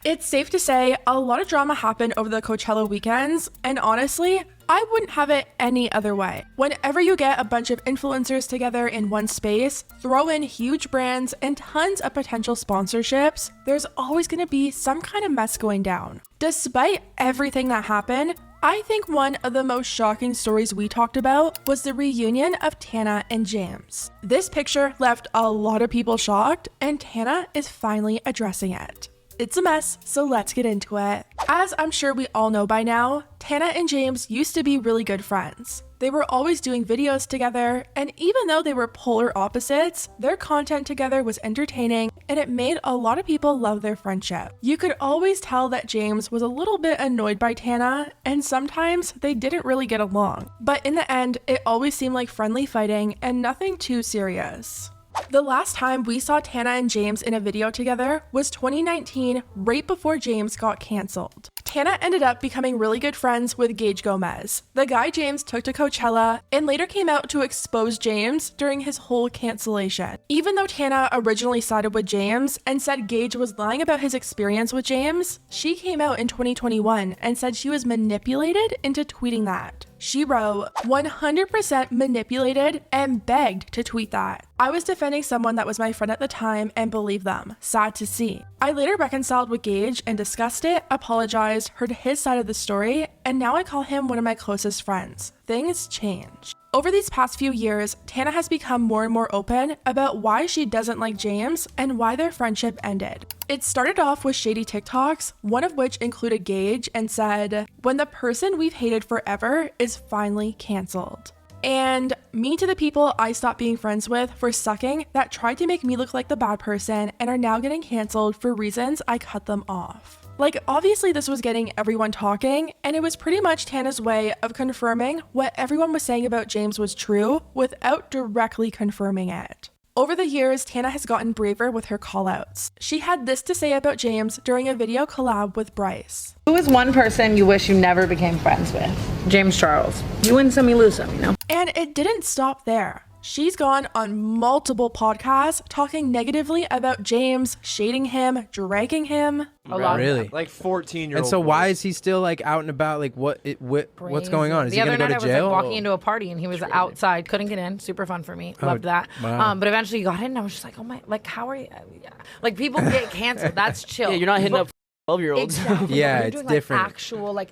It's safe to say a lot of drama happened over the Coachella weekends, and honestly, I wouldn't have it any other way. Whenever you get a bunch of influencers together in one space, throw in huge brands and tons of potential sponsorships, there's always going to be some kind of mess going down. Despite everything that happened, I think one of the most shocking stories we talked about was the reunion of Tana and James. This picture left a lot of people shocked, and Tana is finally addressing it. It's a mess, so let's get into it. As I'm sure we all know by now, Tana and James used to be really good friends. They were always doing videos together, and even though they were polar opposites, their content together was entertaining, and it made a lot of people love their friendship. You could always tell that James was a little bit annoyed by Tana, and sometimes they didn't really get along. But in the end, it always seemed like friendly fighting and nothing too serious. The last time we saw Tana and James in a video together was 2019, right before James got cancelled. Tana ended up becoming really good friends with Gage Gomez, the guy James took to Coachella, and later came out to expose James during his whole cancellation. Even though Tana originally sided with James and said Gage was lying about his experience with James, she came out in 2021 and said she was manipulated into tweeting that. She wrote, 100% manipulated, and begged to tweet that. I was defending someone that was my friend at the time and believed them. Sad to see. I later reconciled with Gage and discussed it, apologized, heard his side of the story, and now I call him one of my closest friends. Things change. Over these past few years, Tana has become more and more open about why she doesn't like James and why their friendship ended. It started off with shady TikToks, one of which included Gage and said, "When the person we've hated forever is finally cancelled." And mean to the people I stopped being friends with for sucking that tried to make me look like the bad person and are now getting cancelled for reasons I cut them off. Like, obviously this was getting everyone talking, and it was pretty much Tana's way of confirming what everyone was saying about James was true without directly confirming it. Over the years, Tana has gotten braver with her callouts. She had this to say about James during a video collab with Bryce. Who is one person you wish you never became friends with? James Charles. You win some, you lose some, you know? And it didn't stop there. She's gone on multiple podcasts talking negatively about James, shading him, dragging him. A lot. Really? Like 14-year-old. And so boys. what's he still like out and about? Like what's going on? Is he the gonna other go night to I was jail? like walking into a party and he was outside, couldn't get in. Super fun for me. Loved that. Wow. But eventually he got in and I was just like, oh my, like how are you? Yeah. Like people get canceled. That's chill. Yeah, you're not hitting up 12-year-olds. Exactly. Yeah, You're it's doing, different. Like, actual, like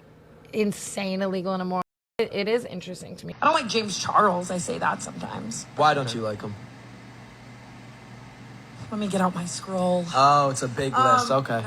insane, illegal, and immoral. It is interesting to me. I don't like James Charles. I say that sometimes. Why don't you like him? Let me get out my scroll. Oh, it's a big list. Okay.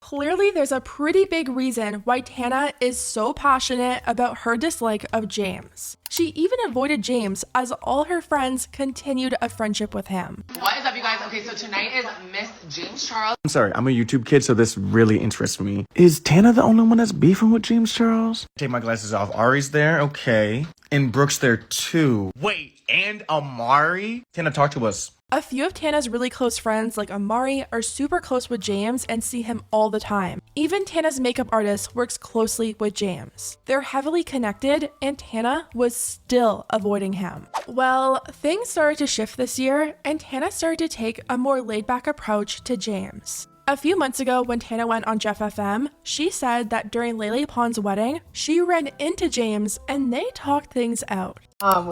Clearly, there's a pretty big reason why Tana is so passionate about her dislike of James. She even avoided James as all her friends continued a friendship with him. What is up, you guys? Okay, so tonight is Miss James Charles. I'm sorry, I'm a YouTube kid, so this really interests me. Is Tana the only one that's beefing with James Charles? Take my glasses off. Ari's there, okay. And Brooke's there too. Wait, and Amari? Tana, talk to us. A few of Tana's really close friends, like Amari, are super close with James and see him all the time. Even Tana's makeup artist works closely with James. They're heavily connected, and Tana was still avoiding him. Well, things started to shift this year, and Tana started to take a more laid-back approach to James. A few months ago, when Tana went on Jeff FM, she said that during Lele Pond's wedding, she ran into James and they talked things out.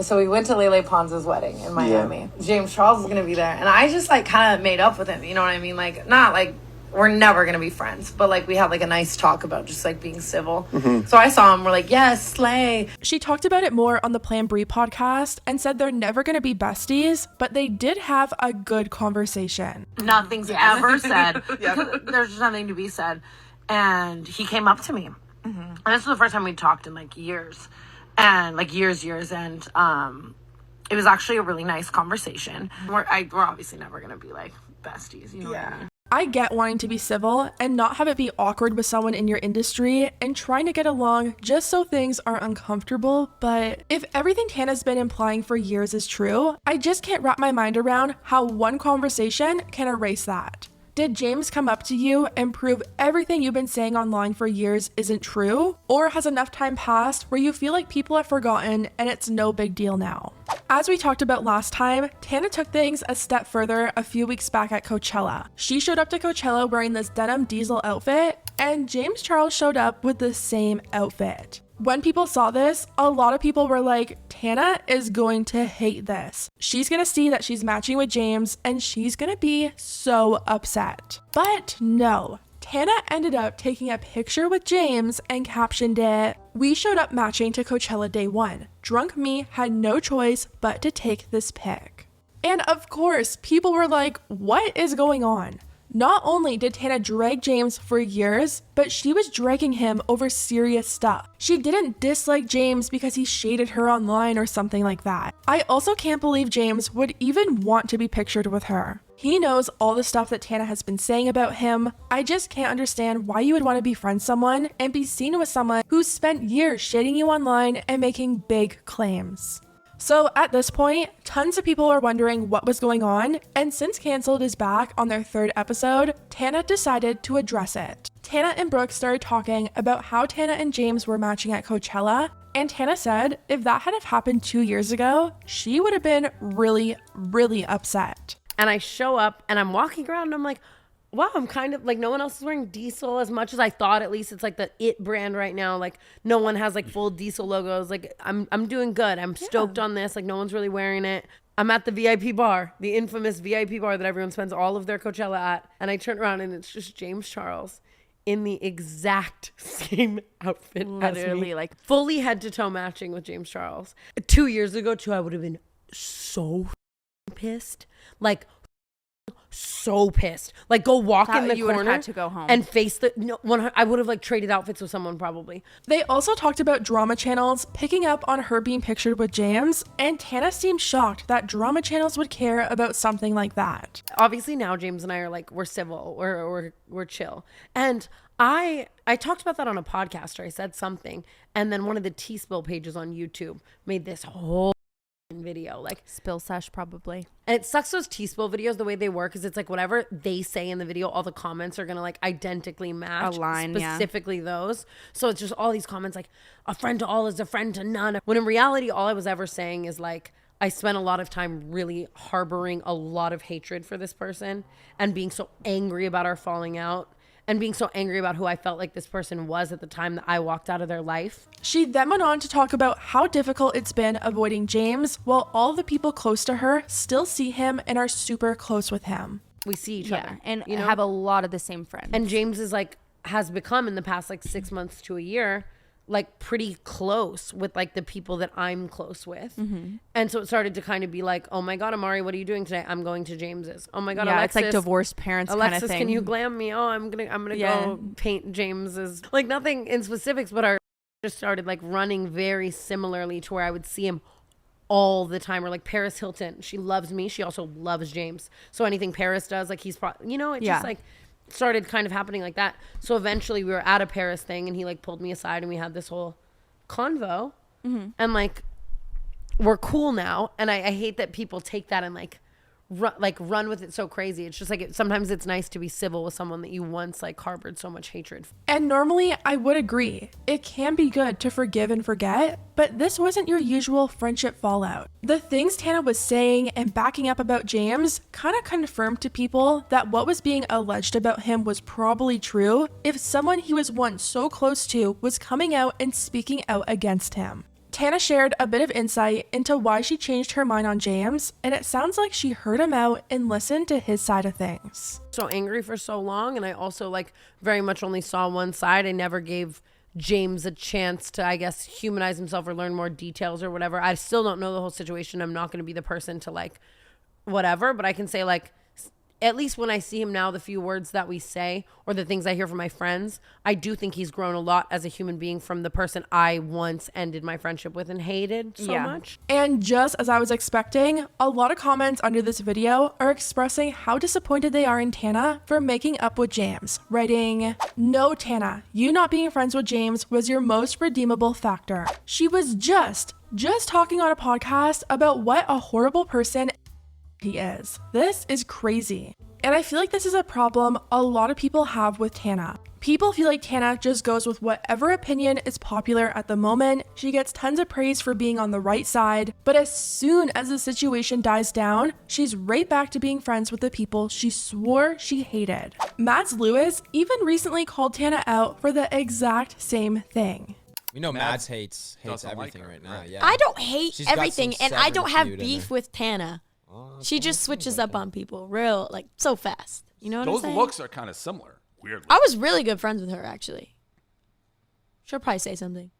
So we went to Lele Pons' wedding in Miami. Yeah. James Charles was gonna be there, and I just like kind of made up with him. You know what I mean? Like not like we're never gonna be friends, but like we had like a nice talk about just like being civil. Mm-hmm. So I saw him. We're like, yes, slay. She talked about it more on the Plan Brie podcast and said they're never gonna be besties, but they did have a good conversation. Nothing's ever said. There's just nothing to be said. And he came up to me, and this was the first time we talked in like years. And like years, and it was actually a really nice conversation. We're obviously never gonna be like besties, you know what I mean? I get wanting to be civil and not have it be awkward with someone in your industry and trying to get along just so things aren't uncomfortable, but if everything Tana's been implying for years is true, I just can't wrap my mind around how one conversation can erase that. Did James come up to you and prove everything you've been saying online for years isn't true? Or has enough time passed where you feel like people have forgotten and it's no big deal now? As we talked about last time, Tana took things a step further a few weeks back at Coachella. She showed up to Coachella wearing this denim diesel outfit, and James Charles showed up with the same outfit. When people saw this, a lot of people were like, Tana is going to hate this. She's gonna see that she's matching with James and she's gonna be so upset. But no, Tana ended up taking a picture with James and captioned it, "We showed up matching to Coachella day one. Drunk me had no choice but to take this pic." And of course, people were like, what is going on? Not only did Tana drag James for years, but she was dragging him over serious stuff. She didn't dislike James because he shaded her online or something like that. I also can't believe James would even want to be pictured with her. He knows all the stuff that Tana has been saying about him. I just can't understand why you would want to befriend someone and be seen with someone who's spent years shading you online and making big claims. So at this point, tons of people are wondering what was going on, and since Cancelled is back on their 3rd episode, Tana decided to address it. Tana and Brooke started talking about how Tana and James were matching at Coachella, and Tana said if that had have happened 2 years ago, she would have been really, really upset. And I show up and I'm walking around and I'm like, wow, I'm kind of like, no one else is wearing Diesel as much as I thought. At least it's like the it brand right now. Like no one has like full Diesel logos. Like I'm doing good. I'm stoked on this. Like no one's really wearing it. I'm at the VIP bar, the infamous VIP bar that everyone spends all of their Coachella at. And I turn around and it's just James Charles in the exact same outfit as me. Like fully head to toe matching with James Charles. 2 years ago too, I would have been so pissed. Like so pissed. Like go walk in the you would corner have had to go home and face the I would have like traded outfits with someone probably. They also talked about drama channels picking up on her being pictured with James, and Tana seemed shocked that drama channels would care about something like that. Obviously now James and I are like, we're civil, we're chill. And I talked about that on a podcast, or I said something, and then one of the T-Spill pages on YouTube made this whole video, like spill sesh probably. And it sucks, those T-Spill videos, the way they work is it's like whatever they say in the video, all the comments are gonna like identically match, align, specifically those. So it's just all these comments like, a friend to all is a friend to none, when in reality all I was ever saying is like, I spent a lot of time really harboring a lot of hatred for this person and being so angry about our falling out and being so angry about who I felt like this person was at the time that I walked out of their life. She then went on to talk about how difficult it's been avoiding James while all the people close to her still see him and are super close with him. We see each other. And have a lot of the same friends. And James is like, has become in the past like 6 months to a year, like pretty close with like the people that I'm close with. And so it started to kind of be like, oh my God, Amari, what are you doing today? I'm going to James's. Oh my God, Alexis, it's like divorced parents Alexis, kind of thing. can you glam me? Oh, I'm gonna go paint James's. Like nothing in specifics, but our just started like running very similarly to where I would see him all the time. Or like Paris Hilton, she loves me, she also loves James, so anything Paris does, like he's just like started kind of happening like that. So eventually we were at a Paris thing and he like pulled me aside and we had this whole convo. And like we're cool now, and I hate that people take that and like run with it so crazy. It's just like sometimes it's nice to be civil with someone that you once like harbored so much hatred for. And normally I would agree, it can be good to forgive and forget, but this wasn't your usual friendship fallout. The things Tana was saying and backing up about James kind of confirmed to people that what was being alleged about him was probably true if someone he was once so close to was coming out and speaking out against him. Tana shared a bit of insight into why she changed her mind on James, and it sounds like she heard him out and listened to his side of things. So angry for so long, and I also like very much only saw one side. I never gave James a chance to, I guess, humanize himself or learn more details or whatever. I still don't know the whole situation. I'm not going to be the person to like whatever, but I can say like, at least when I see him now, the few words that we say or the things I hear from my friends, I do think he's grown a lot as a human being from the person I once ended my friendship with and hated so much. And just as I was expecting, a lot of comments under this video are expressing how disappointed they are in Tana for making up with James, writing, "No, Tana, you not being friends with James was your most redeemable factor. She was just talking on a podcast about what a horrible person he is. This is crazy. And I feel like this is a problem a lot of people have with Tana. People feel like Tana just goes with whatever opinion is popular at the moment. She gets tons of praise for being on the right side, but as soon as the situation dies down, she's right back to being friends with the people she swore she hated. Mads Lewis even recently called Tana out for the exact same thing. We know Mads hates everything right now. Yeah. I don't hate She's got everything, some and I don't Severin have feud in beef there. with Tana. She just switches up on people real, like, so fast. You know what I'm Those saying? looks are kind of similar. Weirdly. I was really good friends with her, actually. She'll probably say something.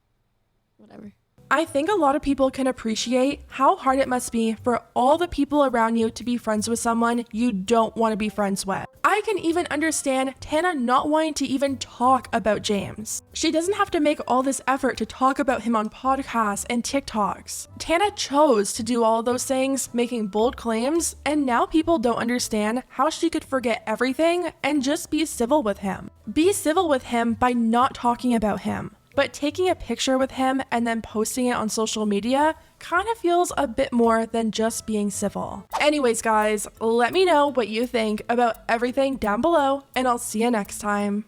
Whatever. I think a lot of people can appreciate how hard it must be for all the people around you to be friends with someone you don't want to be friends with. I can even understand Tana not wanting to even talk about James. She doesn't have to make all this effort to talk about him on podcasts and TikToks. Tana chose to do all those things, making bold claims, and now people don't understand how she could forget everything and just be civil with him. Be civil with him by not talking about him. But taking a picture with him and then posting it on social media kind of feels a bit more than just being civil. Anyways, guys, let me know what you think about everything down below, and I'll see you next time.